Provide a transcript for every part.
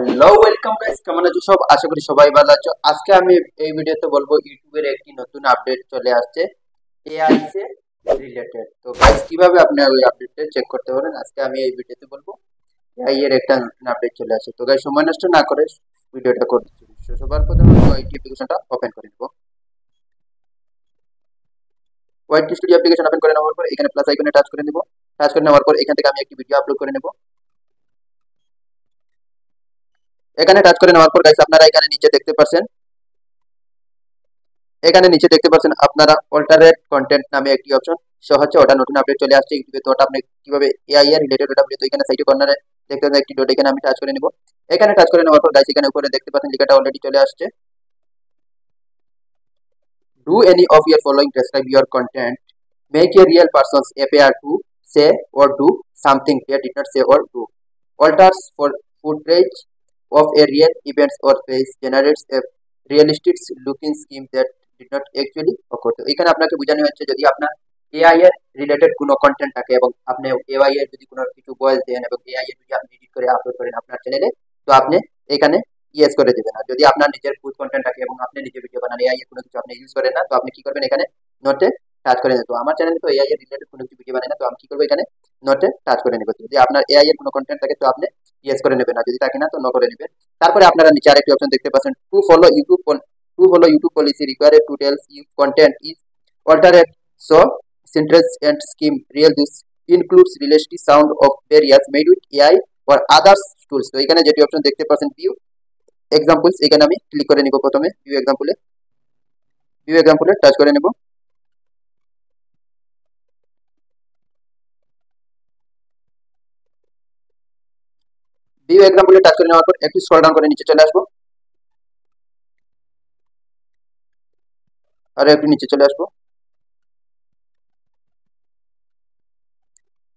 Hello welcome guys, কেমন আছো সব? আশা করি সবাই ভালো আছো। আজকে আমি এই ভিডিওতে বলবো ইউটিউবের একটি নতুন আপডেট চলে আসছে এআই তে রিলেটেড। তো গাইস কিভাবে আপনি ওই আপডেটটা চেক করতে পারেন আজকে আমি এই ভিডিওতে বলবো। এআই এর একটা নতুন আপডেট চলে আসে। তো গাইস সময় নষ্ট না করে ভিডিওটা করতে শুরু। সবার প্রথমে ওয়াইটি অ্যাপ্লিকেশনটা ওপেন করে নিব। ওয়াইটি স্টুডিও অ্যাপ্লিকেশন ওপেন করে নেওয়ার পর এখানে প্লাস আইকনে টাচ করে নিব। টাচ করে নেওয়ার পর এখান থেকে আমি একটি ভিডিও আপলোড করে নেব। এখানে টাচ করে নেওয়ার পর গাইস আপনারা এখানে নিচে দেখতে পাচ্ছেন, আপনারা অল্টারনেট কন্টেন্ট নামে একটি অপশন শো হচ্ছে। ওটা নতুন আপডেট চলে আসছে ইউটিউবে। তো ওটা আপনি কিভাবে এআই এর রিলেটেড ওটা তো এখানে সাইডে কর্নারে দেখতে পাচ্ছেন একটি ডট, এখানে আমি টাচ করে নিব। এখানে টাচ করে নেওয়ার পর গাইস এখানে উপরে দেখতে পাচ্ছেন লেখাটা অলরেডি চলে আসছে, do any of year following describe your content, make a real persons appear to say or do something they did not say or do, alters for footage of a real events or place, generates a realistic looking scheme that did not actually occur। তো এখানে আপনাকে বোঝানো হচ্ছে যদি আপনার AI এর related কোনো content থাকে এবং আপনি এআই এর যদি কোনো কিছু ভয়েস দেন এবং এআই এর যদি আপনি এডিট করে আপলোড করেন আপনার চ্যানেলে, তো আপনি এখানে ইয়েস করে দেবেন। আর যদি আপনার নিজের ফুড কন্টেন্ট থাকে এবং আপনি নিজে ভিডিও বানান, এআই এর কোনো কিছু আপনি ইউজ করেন না, তো আপনি কি করবেন এখানে নোটে টাচ করে নেবেন। তো আমার চ্যানেলে তো এআই এর রিলেটেড কোনো কিছু ভিডিও বানাই না, তো আমি কি করবো এখানে নোটে টাচ করে নেব। যদি আপনার এআই এর কোনো কন্টেন্ট থাকে তো আপনি ইয়েস করে নেবেন, আর যদি থাকে না তো নো করে নেবেন। তারপরে আপনারা নিচে আরেকটি অপশন দেখতে পাচ্ছেন, to follow YouTube policy required to tells you content is altered so synthetic and স্কিম real this includes relative sound of various made with AI or others tools. তো এখানে যেটি অপশন দেখতে পাচ্ছেন ভিউ এক্সাম্পলস, এখানে আমি ক্লিক করে নিব। প্রথমে ভিউ এক্সাম্পলে টাচ করে নেব। ভিউ এক্সাম্পলে টাচ করে নেওয়ার পর একটু স্ক্রল ডাউন করে নিচে চলে আসবো, আর একটু নিচে চলে আসবো।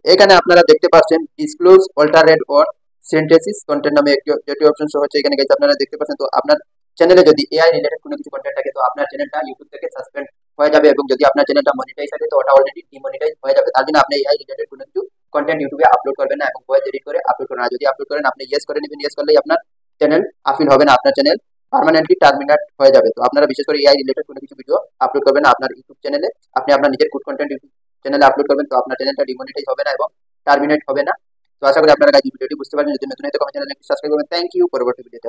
এখানে আপনারা দেখতে পাচ্ছেন ডিসক্লোজ অল্টারেড অর সিনথেসিস কন্টেন্ট নামে একটি যেটি অপশন শো হচ্ছে এখানে গাইস আপনারা দেখতে পাচ্ছেন। তো আপনার চ্যানেলে যদি এআই রিলেটেড কোনো কিছু কন্টেন্ট থাকে তো আপনার চ্যানেলটা ইউটিউব থেকে সাসপেন্ড হয়ে যাবে, এবং যদি আপনার চ্যানেলটা মনিটাইজ থাকে তো ওটা অলরেডি ডিমনিটাইজ হয়ে যাবে। তার জন্য আপনি এআই রিলেটেড কোনো কিছু কন্টেন্ট ইউটিউবে আপলোড করবেন না এবং ভয়েস এডিট করে আপলোড করবেন না। যদি আপলোড করেন আপনি ইয়েস করে নেবেন, ইয়েস করলেই আপনার চ্যানেল আপিল হবে না, আপনার চ্যানেল পার্মানেন্টলি টার্মিনেট হয়ে যাবে। তো আপনারা বিশেষ করে এআই রিলেটেড কোনো কিছু ভিডিও আপলোড করবেন না আপনার ইউটিউব চ্যানেলে। আপনি আপনার নিজের গুড কন্টেন্ট ইউটিউব চ্যানেলে আপলোড করবেন, তো আপনার চ্যানেলটা ডিমনিটাইজ হবে না এবং টার্মিনেট হবে না। তো আশা করি আপনারা গাইজ ভিডিওটি বুঝতে পারবেন। যদি নতুন হয়তো কমেন্ট চ্যানেলটি সাবস্ক্রাইব করবেন। Thank you. পরবর্তী ভিডিওতে